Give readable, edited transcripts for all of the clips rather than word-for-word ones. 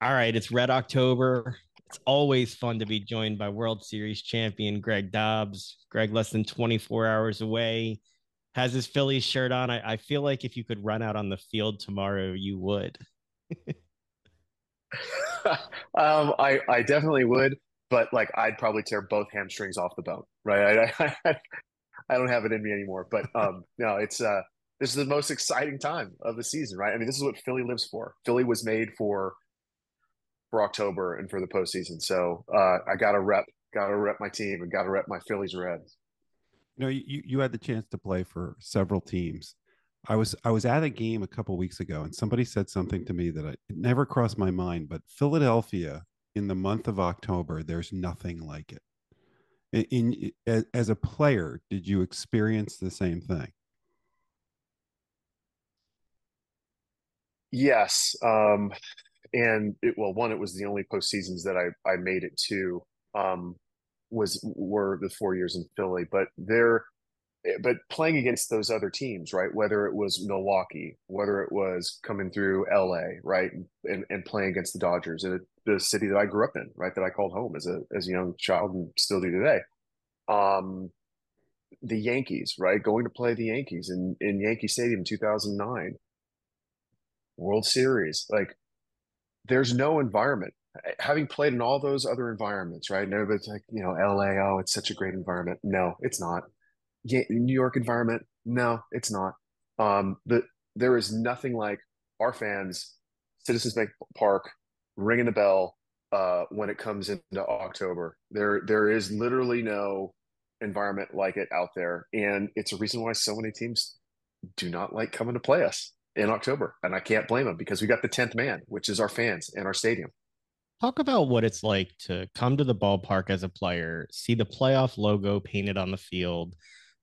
All right, it's Red October. It's always fun to be joined by World Series champion Greg Dobbs. Greg, less than 24 hours away, has his Phillies shirt on. I feel like if you could run out on the field tomorrow, you would. I definitely would, but like I'd probably tear both hamstrings off the bone, right? I don't have it in me anymore. But no, it's this is the most exciting time of the season, right? I mean, this is what Philly lives for. Philly was made for October and for the postseason. So I gotta rep my team, and gotta rep my Phillies red. You had the chance to play for several teams. I was at a game a couple weeks ago, and somebody said something to me that it never crossed my mind. But Philadelphia in the month of October, there's nothing like it. As a player, did you experience the same thing? Yes, and one, it was the only postseasons that I made it to. Um, were the 4 years in Philly, but playing against those other teams, right? Whether it was Milwaukee, whether it was coming through LA, right, and playing against the Dodgers, and the city that I grew up in, right, that I called home as a young child and still do today. Um, the Yankees, right, going to play the Yankees in Yankee Stadium in 2009, World Series, like there's no environment. Having played in all those other environments, right? And everybody's like, LA, oh, it's such a great environment. No, it's not. Yeah, New York environment. No, it's not. There is nothing like our fans, Citizens Bank Park, ringing the bell when it comes into October. There is literally no environment like it out there, and it's a reason why so many teams do not like coming to play us in October, and I can't blame them because we got the 10th man, which is our fans and our stadium. Talk about what it's like to come to the ballpark as a player, see the playoff logo painted on the field,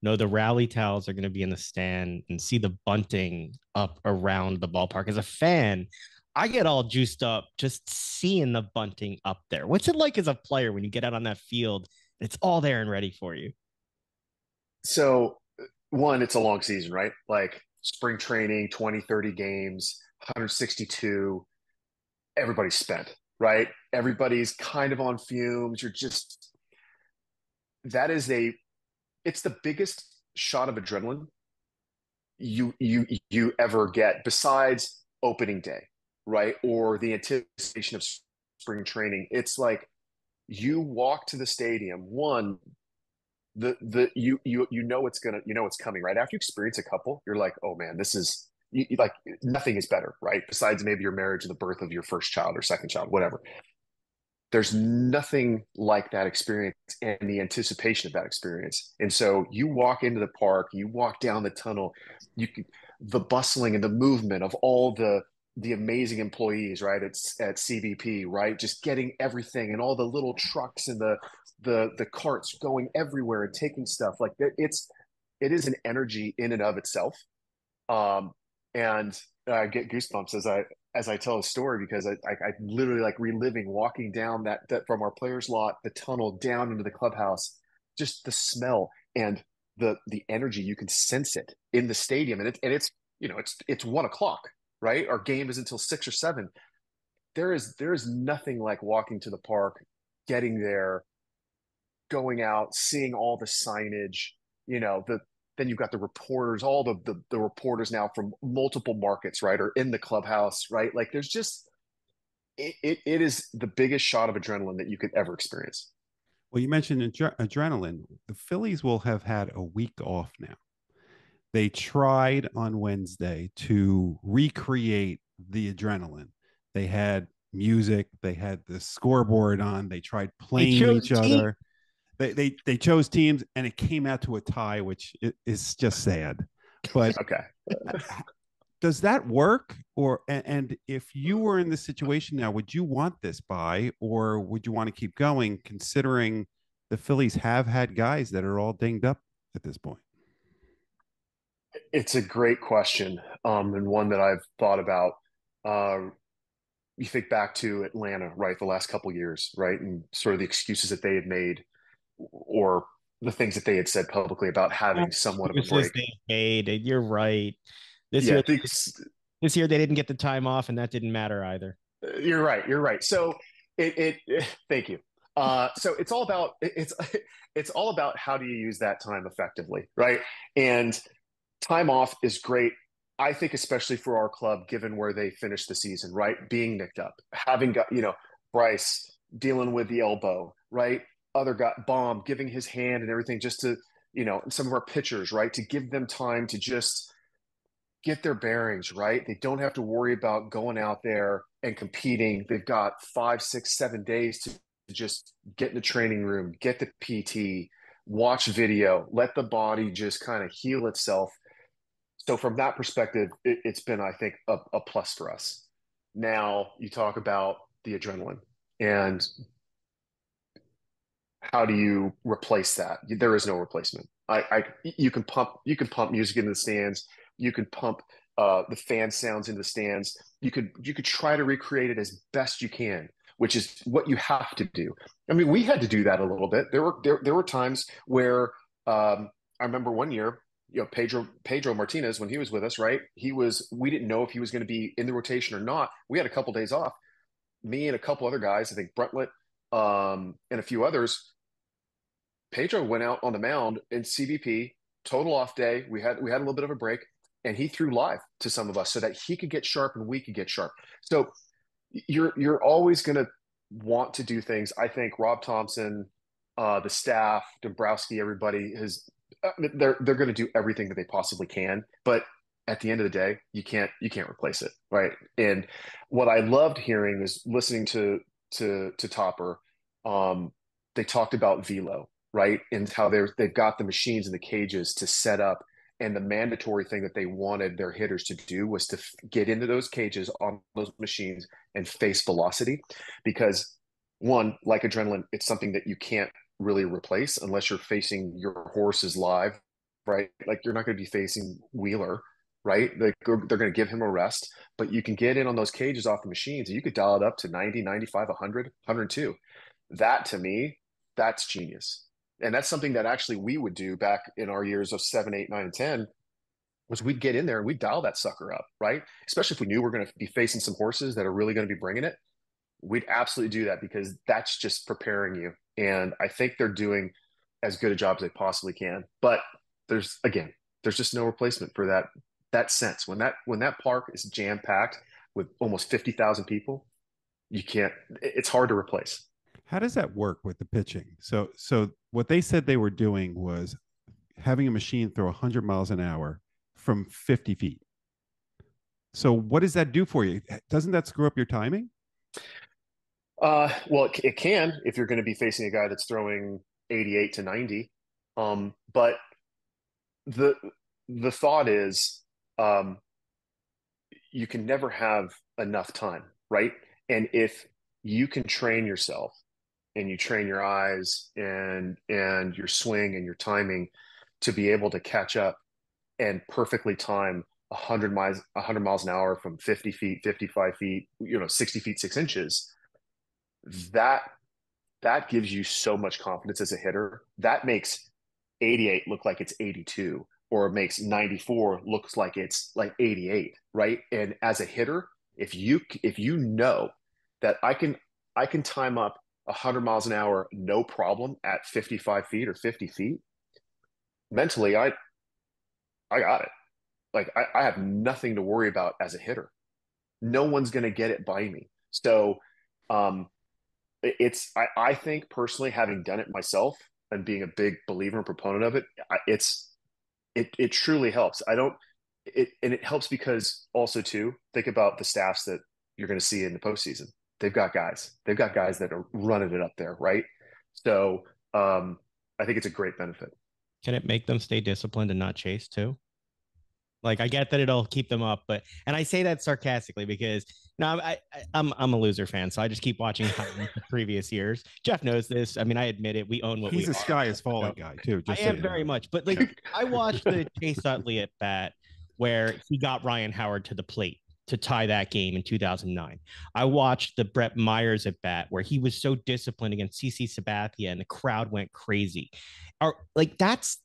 know the rally towels are going to be in the stand, and see the bunting up around the ballpark. As a fan, I get all juiced up just seeing the bunting up there. What's it like as a player when you get out on that field? It's all there and ready for you. So, one, it's a long season, right? Like spring training, 20, 30 games, 162, everybody's spent, right? Everybody's kind of on fumes. That is it's the biggest shot of adrenaline you ever get besides opening day, right? Or the anticipation of spring training. It's like you walk to the stadium, one, you know it's coming, right? After you experience a couple, you're like, oh man, this is like nothing is better, right? Besides maybe your marriage and the birth of your first child or second child, whatever. There's nothing like that experience and the anticipation of that experience. And so you walk into the park, you walk down the tunnel, the bustling and the movement of all the amazing employees, right? It's at CBP, right? Just getting everything and all the little trucks and the carts going everywhere and taking stuff. Like it is an energy in and of itself. Um, and I get goosebumps as I tell a story because I literally like reliving walking down that from our players lot, the tunnel down into the clubhouse, just the smell and the energy. You can sense it in the stadium, and it's 1 o'clock, right? Our game is until 6 or 7. There is nothing like walking to the park, getting there, going out, seeing all the signage, then you've got the reporters, all the reporters now from multiple markets, right, are in the clubhouse, right? Like there's just it is the biggest shot of adrenaline that you could ever experience. Well, you mentioned adrenaline. The Phillies will have had a week off now. They tried on Wednesday to recreate the adrenaline. They had music, they had the scoreboard on, they tried They playing chose each team. other. They chose teams, and it came out to a tie, which is just sad. But Okay. does that work? And if you were in this situation now, would you want this by, or would you want to keep going, considering the Phillies have had guys that are all dinged up at this point? It's a great question, and one that I've thought about. You think back to Atlanta, right, the last couple years, right, and sort of the excuses that they had made, or the things that they had said publicly about having somewhat of a Excuses break. they made. You're right. This Yeah, year, this year they didn't get the time off, and that didn't matter either. You're right. You're right. So thank you. So it's all about how do you use that time effectively, right? And time off is great. I think especially for our club, given where they finished the season, right? Being nicked up, having got, Bryce dealing with the elbow, right? Other guy, Bomb giving his hand and everything just to, some of our pitchers, right? To give them time to just get their bearings, right? They don't have to worry about going out there and competing. They've got 5, 6, 7 days to just get in the training room, get the PT, watch video, let the body just kind of heal itself. So from that perspective, it's been, I think, a plus for us. Now you talk about the adrenaline and how do you replace that? There is no replacement. You can pump music into the stands. You can pump the fan sounds into the stands. You could try to recreate it as best you can, which is what you have to do. I mean, we had to do that a little bit. There were times where I remember one year, Pedro Martinez, when he was with us, right? We didn't know if he was going to be in the rotation or not. We had a couple days off. Me and a couple other guys, I think Bruntlett, and a few others. Pedro went out on the mound in CBP, total off day. We had a little bit of a break, and he threw live to some of us so that he could get sharp and we could get sharp. So you're always going to want to do things. I think Rob Thompson, the staff, Dombrowski, everybody they're going to do everything that they possibly can. But at the end of the day, you can't replace it, right? And what I loved hearing is listening to Topper. They talked about velo, right? And how they've got the machines in the cages to set up. And the mandatory thing that they wanted their hitters to do was to get into those cages on those machines and face velocity. Because one, like adrenaline, it's something that you can't really replace unless you're facing your horses live, right? Like you're not going to be facing Wheeler, right? Like they're going to give him a rest, but you can get in on those cages off the machines and you could dial it up to 90, 95, 100, 102. That to me, that's genius. And that's something that actually we would do back in our years of 7, 8, 9, and 10 was we'd get in there and we'd dial that sucker up, right? Especially if we knew we're going to be facing some horses that are really going to be bringing it. We'd absolutely do that because that's just preparing you. And I think they're doing as good a job as they possibly can. But there's just no replacement for that sense. When that park is jam-packed with almost 50,000 people, it's hard to replace. How does that work with the pitching? So what they said they were doing was having a machine throw 100 miles an hour from 50 feet. So what does that do for you? Doesn't that screw up your timing? Well, it can if you're going to be facing a guy that's throwing 88 to 90. But the thought is you can never have enough time, right? And if you can train yourself and you train your eyes and your swing and your timing to be able to catch up and perfectly time 100 miles an hour from 50 feet, 55 feet, 60 feet, 6 inches, that gives you so much confidence as a hitter. That makes 88 look like it's 82, or it makes 94 looks like it's like 88, right? And as a hitter, if you know that I can time up 100 miles an hour no problem at 55 feet or 50 feet, mentally I got it. Like I have nothing to worry about as a hitter. No one's going to get it by me. So I think personally, having done it myself and being a big believer and proponent of it, it truly helps. And it helps because also too, think about the staffs that you're going to see in the postseason. They've got guys that are running it up there, right? So I think it's a great benefit. Can it make them stay disciplined and not chase too? Like, I get that it'll keep them up, and I say that sarcastically because I'm a loser fan, so I just keep watching the previous years. Jeff knows this. I mean, I admit it. We own what he's we a sky is falling guy too. I am very much, but like I watched the Chase Utley at bat where he got Ryan Howard to the plate to tie that game in 2009. I watched the Brett Myers at bat where he was so disciplined against CC Sabathia and the crowd went crazy.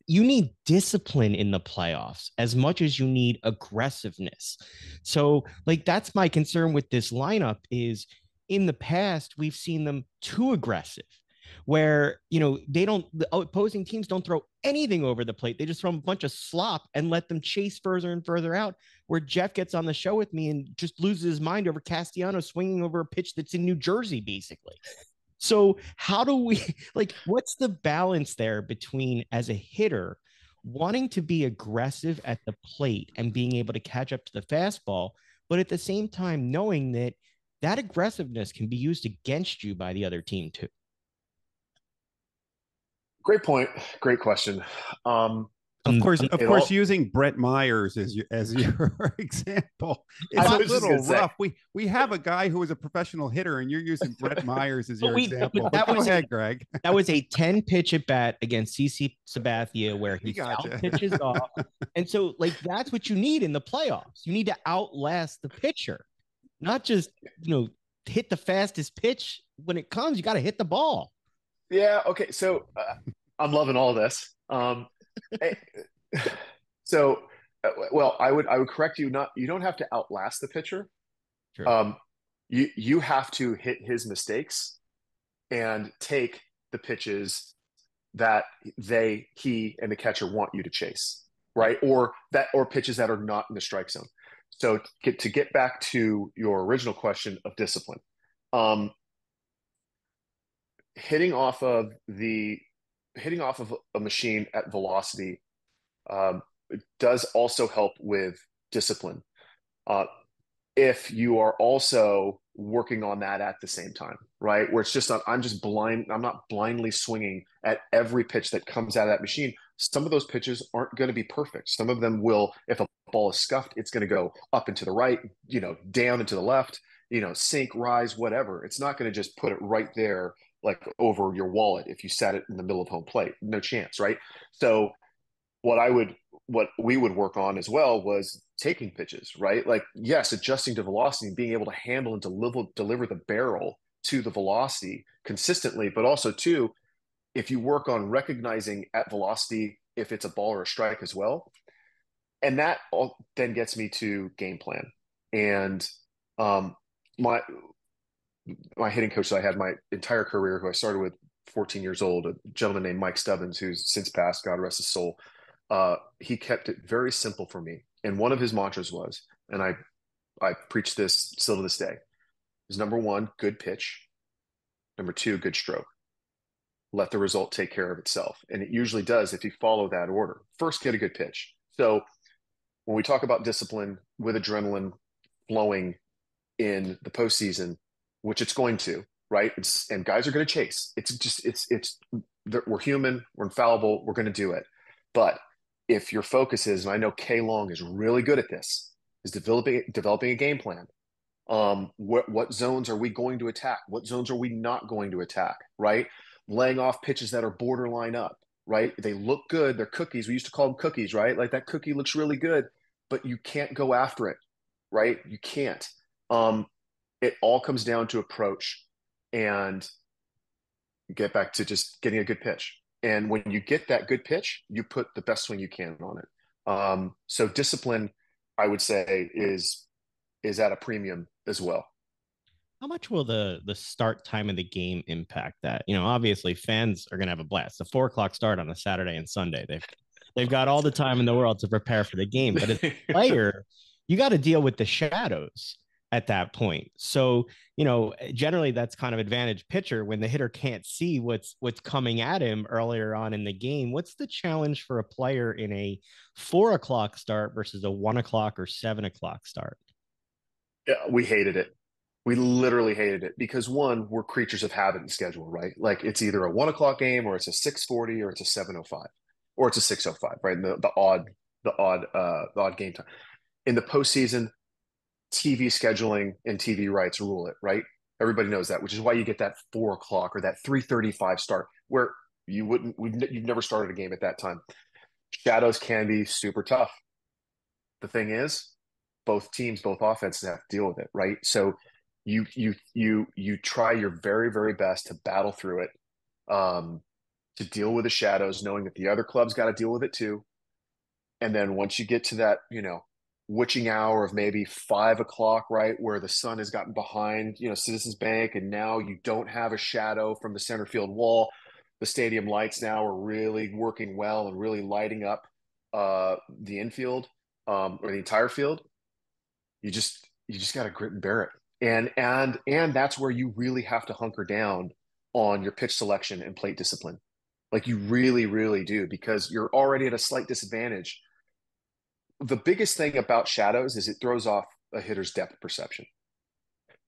You need discipline in the playoffs as much as you need aggressiveness. So like that's my concern with this lineup is in the past, we've seen them too aggressive, where, the opposing teams don't throw anything over the plate. They just throw a bunch of slop and let them chase further and further out, where Jeff gets on the show with me and just loses his mind over Castellanos swinging over a pitch that's in New Jersey, basically. So how do we what's the balance there between, as a hitter, wanting to be aggressive at the plate and being able to catch up to the fastball, but at the same time knowing that that aggressiveness can be used against you by the other team too? Great point. Great question. Of course, all, using Brett Myers as your example is I a was just little gonna say, rough. We have a guy who is a professional hitter, and you're using Brett Myers as your example. That Go was ahead, Greg. That was a 10 pitch at bat against CC Sabathia where he gotcha. foul pitches off. And so, that's what you need in the playoffs. You need to outlast the pitcher, not just, hit the fastest pitch when it comes. You got to hit the ball. Yeah. Okay. So I'm loving all this. So, well, I would correct you. You don't have to outlast the pitcher. Sure. You have to hit his mistakes and take the pitches that he and the catcher want you to chase, right? Or pitches that are not in the strike zone. So to get back to your original question of discipline, hitting off of a machine at velocity does also help with discipline. If you are also working on that at the same time, right? Where it's just I'm not blindly swinging at every pitch that comes out of that machine. Some of those pitches aren't going to be perfect. Some of them will, if a ball is scuffed, it's going to go up and to the right, down and to the left, sink, rise, whatever. It's not going to just put it right there, like over your wallet if you sat it in the middle of home plate. No chance, right? So what we would work on as well was taking pitches, right? Like, yes, adjusting to velocity and being able to handle and deliver the barrel to the velocity consistently, but also too, if you work on recognizing at velocity if it's a ball or a strike as well. And that all then gets me to game plan. And my hitting coach that I had my entire career, who I started with 14 years old, a gentleman named Mike Stubbins, who's since passed, God rest his soul. He kept it very simple for me. And one of his mantras was, and I preach this still to this day, is number one, good pitch. Number two, good stroke. Let the result take care of itself. And it usually does if you follow that order. First, get a good pitch. So when we talk about discipline with adrenaline flowing in the postseason, which it's going to, right? And guys are going to chase. We're human, we're infallible, we're going to do it. But if your focus is, and I know K Long is really good at this, is developing a game plan. What zones are we going to attack? What zones are we not going to attack? Right? Laying off pitches that are borderline up, right? They look good. They're cookies. We used to call them cookies, right? Like that cookie looks really good, but you can't go after it, right? You can't. It all comes down to approach and get back to just getting a good pitch. And when you get that good pitch, you put the best swing you can on it. So discipline, I would say, is at a premium as well. How much will the start time of the game impact that? Obviously fans are going to have a blast. The 4:00 start on a Saturday and Sunday. They've got all the time in the world to prepare for the game. But as a player, you got to deal with the shadows at that point. So, generally that's kind of advantage pitcher when the hitter can't see what's coming at him earlier on in the game. What's the challenge for a player in a 4:00 start versus a 1:00 or 7:00 start? Yeah, we hated it. We literally hated it because one, we're creatures of habit and schedule, right? Like it's either a 1:00 game or it's a 6:40 or it's a 7:05 or it's a 6:05, right? And the odd game time. In the postseason, TV scheduling and TV rights rule it, right? Everybody knows that, which is why you get that 4:00 or that 3:35 start where you've never started a game at that time. Shadows can be super tough. The thing is, both offenses have to deal with it, right? So you try your very, very best to battle through it, to deal with the shadows, knowing that the other club's got to deal with it too. And then once you get to that, witching hour of maybe 5 o'clock, right, where the sun has gotten behind, Citizens Bank, and now you don't have a shadow from the center field wall. The stadium lights now are really working well and really lighting up the infield, or the entire field. You just got to grit and bear it, and that's where you really have to hunker down on your pitch selection and plate discipline. Like you really, really do, because you're already at a slight disadvantage. The biggest thing about shadows is it throws off a hitter's depth perception.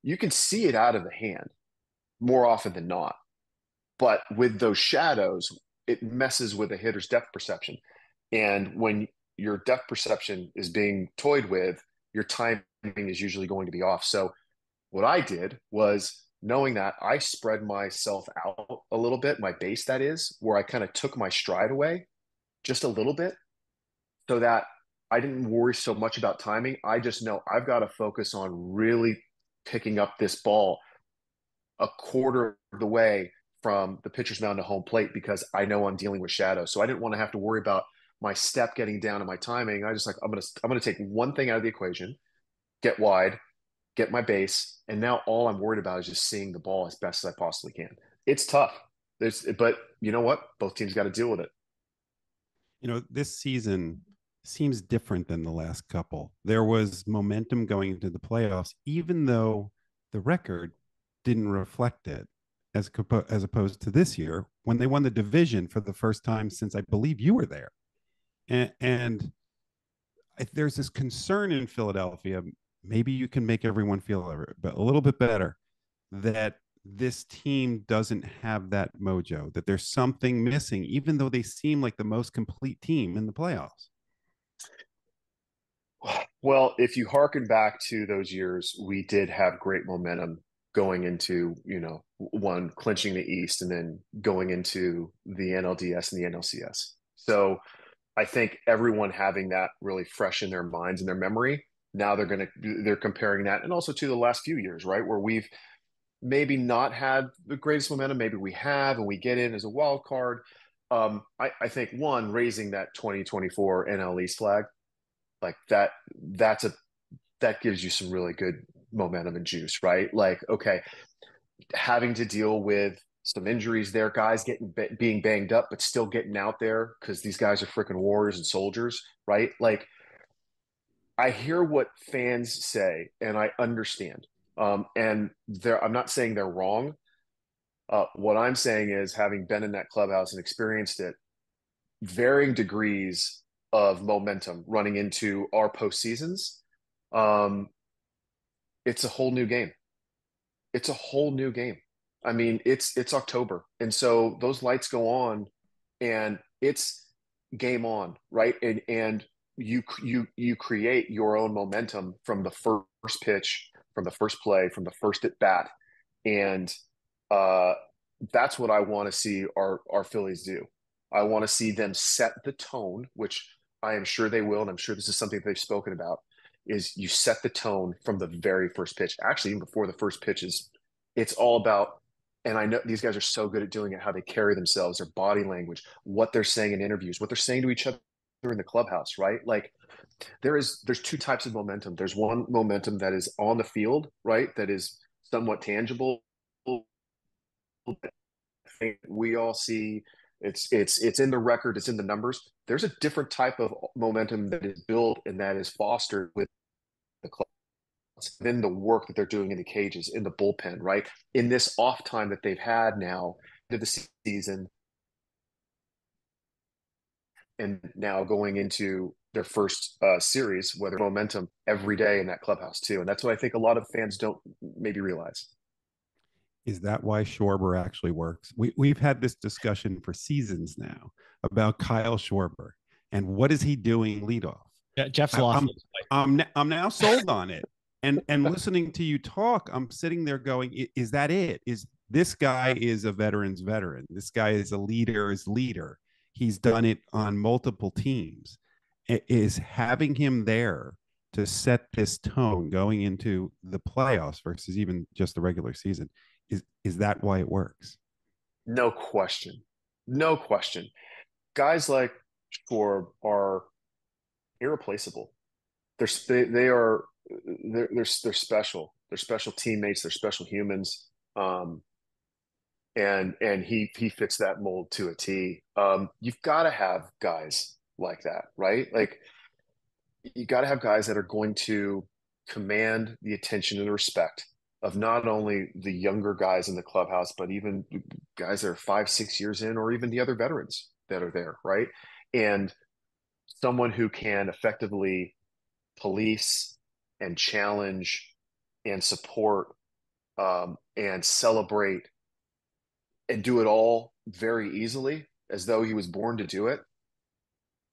You can see it out of the hand more often than not, but with those shadows, it messes with a hitter's depth perception. And when your depth perception is being toyed with, your timing is usually going to be off. So what I did was, knowing that, I spread myself out a little bit, my base, that is, where I kind of took my stride away just a little bit, so that I didn't worry so much about timing. I just know I've got to focus on really picking up this ball a quarter of the way from the pitcher's mound to home plate, because I know I'm dealing with shadows. So I didn't want to have to worry about my step getting down and my timing. I just like, I'm gonna take one thing out of the equation, get wide, get my base, and now all I'm worried about is just seeing the ball as best as I possibly can. It's tough. But you know what? Both teams got to deal with it. This season seems different than the last couple. There was momentum going into the playoffs, even though the record didn't reflect it, as opposed to this year when they won the division for the first time since I believe you were there. And there's this concern in Philadelphia. Maybe you can make everyone feel a little bit better, that this team doesn't have that mojo, that there's something missing, even though they seem like the most complete team in the playoffs. Well, if you hearken back to those years, we did have great momentum going into, one, clinching the East, and then going into the NLDS and the NLCS. So I think everyone having that really fresh in their minds and their memory, now they're comparing that, and also to the last few years, right, where we've maybe not had the greatest momentum. Maybe we have, and we get in as a wild card. I think, one, raising that 2024 NL East flag, like that gives you some really good momentum and juice, right? Like, okay, having to deal with some injuries there, guys being banged up, but still getting out there because these guys are freaking warriors and soldiers, right? Like, I hear what fans say, and I understand. And I'm not saying they're wrong. What I'm saying is, having been in that clubhouse and experienced it, varying degrees of momentum running into our postseasons, it's a whole new game. It's a whole new game. I mean, it's October, and so those lights go on, and it's game on, right? And you create your own momentum from the first pitch, from the first play, from the first at bat, and uh, that's what I want to see our Phillies do. I want to see them set the tone, which I am sure they will, and I'm sure this is something they've spoken about. Is you set the tone from the very first pitch. Actually, even before the first pitch is, it's all about. And I know these guys are so good at doing it, how they carry themselves, their body language, what they're saying in interviews, what they're saying to each other in the clubhouse, right? Like, there's two types of momentum. There's one momentum that is on the field, right? That is somewhat tangible. We all see it's in the record, it's in the numbers. There's a different type of momentum that is built and that is fostered with the club, then the work that they're doing in the cages, in the bullpen, right? In this off time that they've had now into the season, and now going into their first series, whether momentum every day in that clubhouse too. And that's what I think a lot of fans don't maybe realize. Is that why Schwarber actually works? We've had this discussion for seasons now about Kyle Schwarber and what is he doing leadoff. Yeah, Jeff's lost. I'm now sold on it. And listening to you talk, I'm sitting there going, is that it? Is this guy is a veteran's veteran? This guy is a leader's leader. He's done it on multiple teams. Is having him there to set this tone going into the playoffs versus even just the regular season, is that why it works? No question. No question. Guys like Schwarb are irreplaceable. they are they're special. They're special teammates. They're special humans. And he fits that mold to a T. You've got to have guys like that, right? Like you got to have guys that are going to command the attention and the respect of not only the younger guys in the clubhouse, but even guys that are 5, 6 years in, or even the other veterans that are there, right? And someone who can effectively police and challenge and support and celebrate and do it all very easily as though he was born to do it.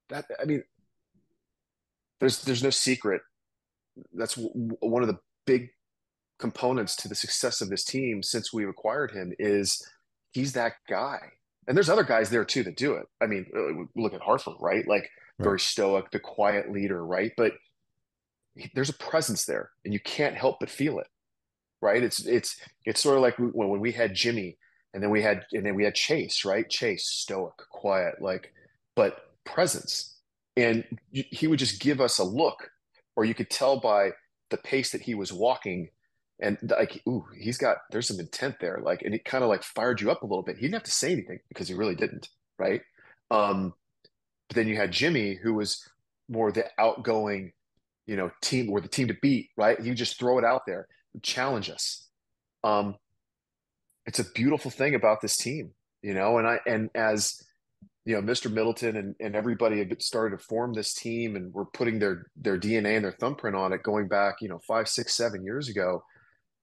That, I mean, there's no secret. That's one of the big components to the success of this team since we acquired him is he's that guy. And there's other guys there too that do it. I mean, look at Hartford, right? Like very stoic, the quiet leader, right? But there's a presence there, and you can't help but feel it, right? It's sort of like when we had Jimmy, and then we had Chase, right? Chase, stoic, quiet, like, but presence. And he would just give us a look, or you could tell by the pace that he was walking, and like, ooh, there's some intent there, like, and it kind of like fired you up a little bit. He didn't have to say anything because he really didn't, right? But then you had Jimmy, who was more the outgoing, team, or the team to beat, right? You just throw it out there, challenge us. It's a beautiful thing about this team, and as Mr. Middleton and everybody had started to form this team, and we're putting their DNA and their thumbprint on it, going back, 5, 6, 7 years ago.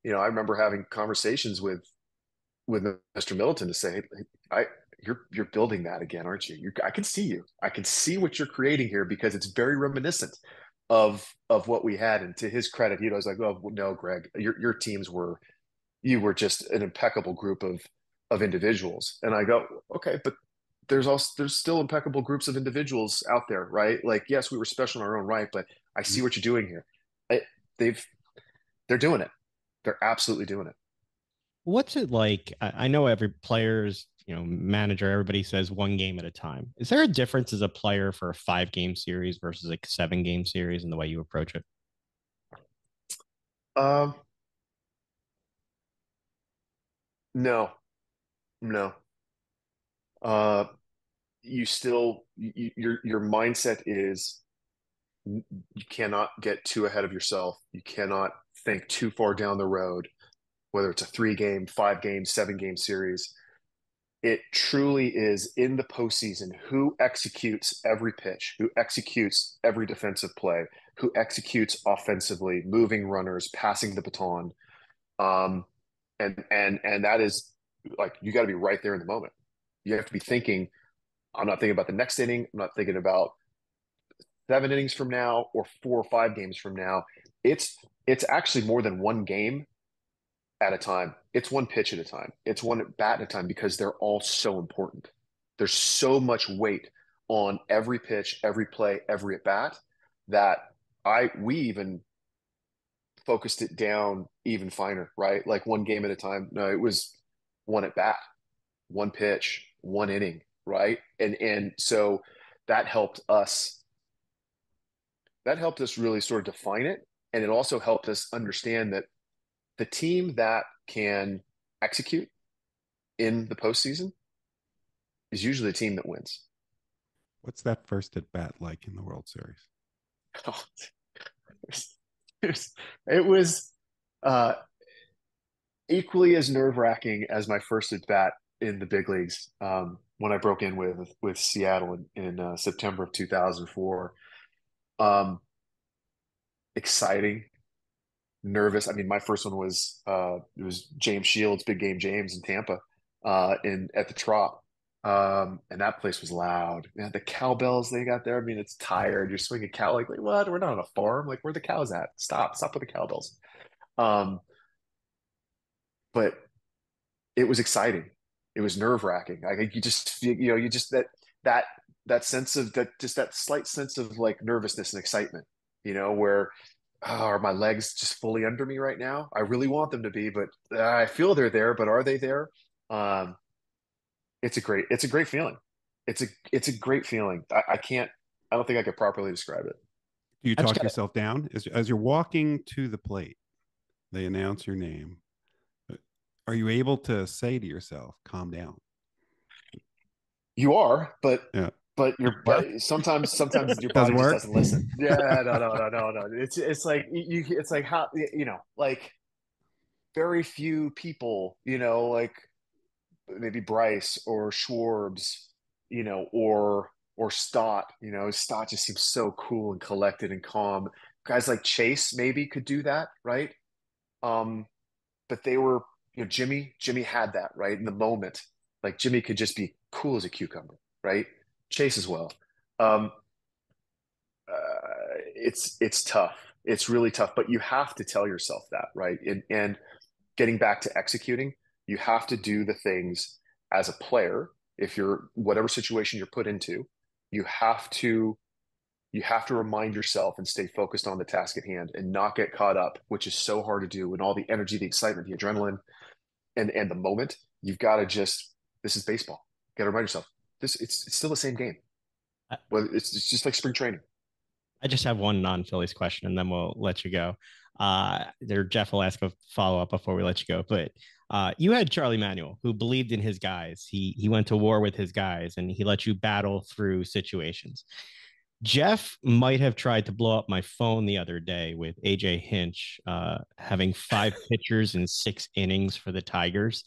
I remember having conversations with Mr. Middleton to say, hey, you're building that again, aren't you? I can see you. I can see what you're creating here, because it's very reminiscent of what we had. And to his credit, he was like, "Oh no, Greg, your teams you were just an impeccable group of individuals." And I go, "Okay, but there's still impeccable groups of individuals out there, right? Like, yes, we were special in our own right, but I see what you're doing here. They're doing it. They're absolutely doing it." What's it like? I know every player's, manager, everybody says one game at a time. Is there a difference as a player for a 5-game series versus a 7-game series in the way you approach it? Um, no, no. Uh, your mindset is, you cannot get too ahead of yourself. You cannot think too far down the road, whether it's a 3-game, 5-game, 7-game series. It truly is in the postseason who executes every pitch, who executes every defensive play, who executes offensively, moving runners, passing the baton. Um, and that is, like, you got to be right there in the moment. You have to be thinking, I'm not thinking about the next inning. I'm not thinking about 7 innings from now or 4 or 5 games from now. It's actually more than one game at a time. It's one pitch at a time. It's one at bat at a time, because they're all so important. There's so much weight on every pitch, every play, every at bat, that we even focused it down even finer, right? Like one game at a time. No, it was one at bat, one pitch, one inning, right? And so that helped us really sort of define it. And it also helped us understand that the team that can execute in the postseason is usually the team that wins. What's that first at bat like in the World Series? Oh, it was equally as nerve-wracking as my first at bat in the big leagues, when I broke in with Seattle in September of 2004. Exciting, nervous. I mean, my first one was it was James Shields, Big Game James in Tampa, at the Trop. And that place was loud. Man, the cowbells they got there. I mean, it's tired. You're swinging cow, like what? We're not on a farm. Like, where are the cows at? Stop with the cowbells. But it was exciting. It was nerve wracking. I think you just that sense of that slight sense of like nervousness and excitement, where, are my legs just fully under me right now? I really want them to be, but I feel they're there, but are they there? Um, it's a great feeling. It's a great feeling. I don't think I could properly describe it. Do you I just talk got yourself down as you're walking to the plate? They announce your name. Are you able to say to yourself, "Calm down"? You are, Yeah, but to your work. sometimes your doesn't body just work. doesn't listen. Yeah, no. It's like it's like how like very few people, like maybe Bryce or Schwarbs, or Stott. Stott just seems so cool and collected and calm. Guys like Chase maybe could do that, right? Um, but they were, Jimmy had that, right? In the moment. Like Jimmy could just be cool as a cucumber, right? Chase as well. Um, it's tough. It's really tough, but you have to tell yourself that, right? And getting back to executing, you have to do the things as a player. If you're whatever situation you're put into, you have to you have to remind yourself and stay focused on the task at hand and not get caught up, which is so hard to do when all the energy, the excitement, the adrenaline, and the moment. You've got to just this is baseball. You got to remind yourself it's still the same game. I Well, it's just like spring training. I just have one non-Phillies question, and then we'll let you go. There, Jeff will ask a follow-up before we let you go. But you had Charlie Manuel, who believed in his guys. He went to war with his guys, and he let you battle through situations. Jeff might have tried to blow up my phone the other day with AJ Hinch having 5 pitchers in 6 innings for the Tigers.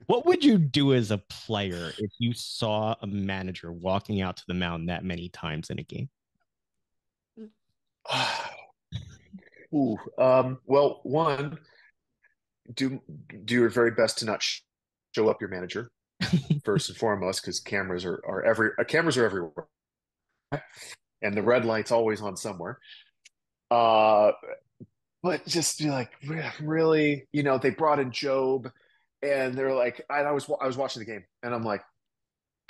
What would you do as a player if you saw a manager walking out to the mound that many times in a game? Ooh, well, one, do your very best to not show up your manager first and foremost, because cameras are everywhere, and the red light's always on somewhere. Uh, but just be like, really, they brought in Job, and they're like, I was watching the game, and I'm like,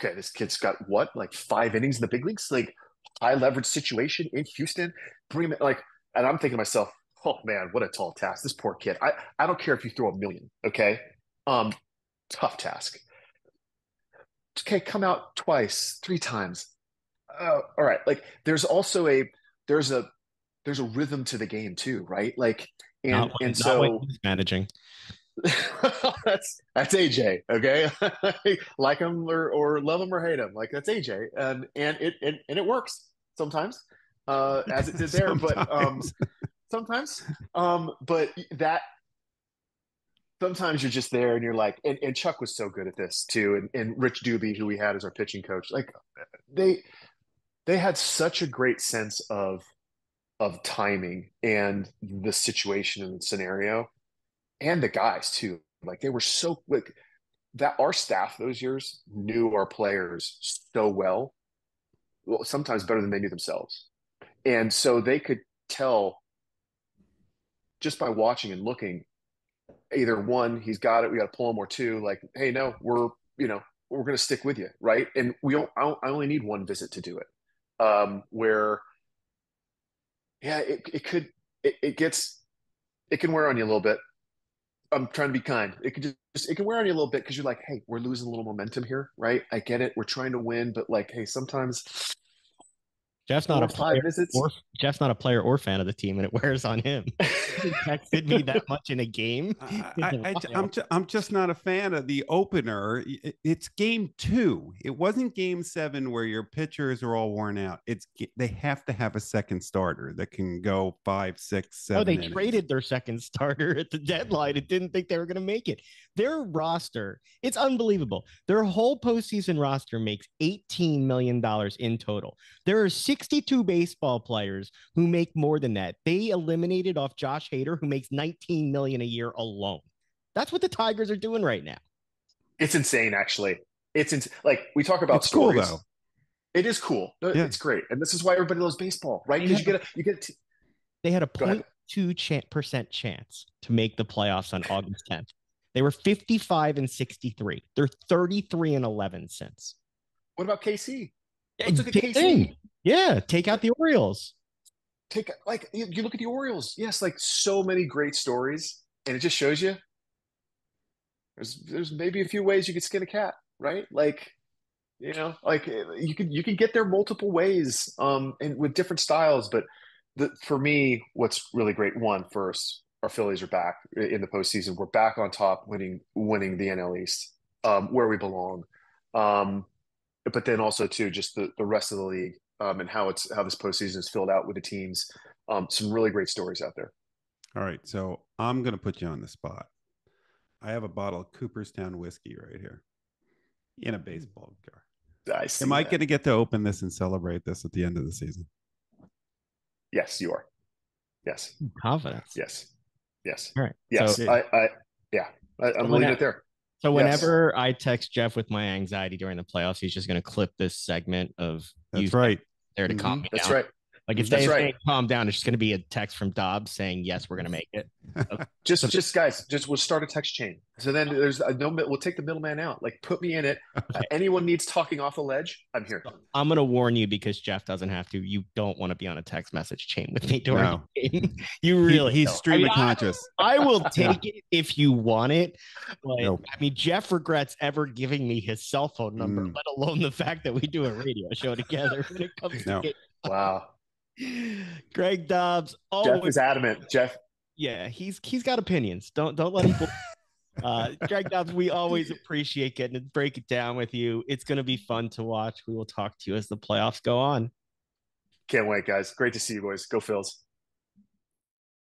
okay, this kid's got what, like 5 innings in the big leagues, like high leverage situation in Houston, bring him like, and I'm thinking to myself, oh man, what a tall task, this poor kid. I don't care if you throw a million, okay, um, tough task. Okay, come out twice, 3 times. All right, like there's a there's a rhythm to the game too, right? Like, Not and not when so he's managing. that's AJ, okay? Like him or love him or hate him, like that's AJ, and it works sometimes, as it did there, but Sometimes. sometimes, but that sometimes you're just there and you're like, and Chuck was so good at this too, and Rich Doobie, who we had as our pitching coach, like they they had such a great sense of timing and the situation and the scenario and the guys too. Like they were so like that. Our staff those years knew our players so well, sometimes better than they knew themselves, and so they could tell just by watching and looking. Either one, he's got it, we got to pull him, or two, like, hey, no, we're going to stick with you, right? And I only need one visit to do it. Where yeah, it gets it can wear on you a little bit. I'm trying to be kind. It can just it can wear on you a little bit because you're like, hey, we're losing a little momentum here, right? I get it. We're trying to win, but like, hey, sometimes Jeff's not four a or five player visits. or Jeff's not a player or fan of the team, and it wears on him. He texted me that much in a game. I'm just not a fan of the opener. It's game two. It wasn't game seven where your pitchers are all worn out. They have to have a second starter that can go 5, 6, Oh, 7 they innings. traded their second starter at the deadline and didn't think they were going to make it. Their roster, it's unbelievable. Their whole postseason roster makes $18 million in total. There are 62 baseball players who make more than that. They eliminated off Josh Hader, who makes 19 million a year alone. That's what the Tigers are doing right now. It's insane, actually. Like we talk about It's cool though. stories. It is cool. Yeah. It's great, and this is why everybody loves baseball, right? They Because had, you get to, they had a go ahead. 0.2% chance to make the playoffs on August 10th. They were 55 and 63. They're 33 and 11 since. What about KC? Yeah, Let's look at same KC. thing. Yeah, take out the Orioles. Take like you look at the Orioles. Yes, like so many great stories, and it just shows you there's maybe a few ways you could skin a cat, right? Like like you can get there multiple ways, and with different styles, but for me, what's really great, one, first, our Phillies are back in the postseason. We're back on top, winning the NL East, where we belong. Um, but then also too, just the rest of the league, and how this postseason is filled out with the teams. Some really great stories out there. All right, so I'm going to put you on the spot. I have a bottle of Cooperstown whiskey right here in a baseball jar. I see. Am I going to get to open this and celebrate this at the end of the season? Yes, you are. Yes. Confidence. Yes. Yes. All right. Yes. So, I'm leaving it there. So whenever I text Jeff with my anxiety during the playoffs, he's just going to clip this segment of That's right. there to calm me That's down. right. Like if they say calm down, it's just going to be a text from Dobbs saying, yes, we're going to make it. Okay. Just guys, we'll start a text chain. So then there's we'll take the middleman out. Like put me in it. If anyone needs talking off a ledge, I'm here. I'm going to warn you because Jeff doesn't have to. You don't want to be on a text message chain with me during the game. You really he's stream conscious. I will take it if you want it. But I mean, Jeff regrets ever giving me his cell phone number, let alone the fact that we do a radio show together when it comes to game. Wow. Greg Dobbs. Jeff is adamant. Jeff. Yeah, he's got opinions. Don't let him. Greg Dobbs, we always appreciate getting to break it down with you. It's going to be fun to watch. We will talk to you as the playoffs go on. Can't wait, guys. Great to see you boys. Go Phils.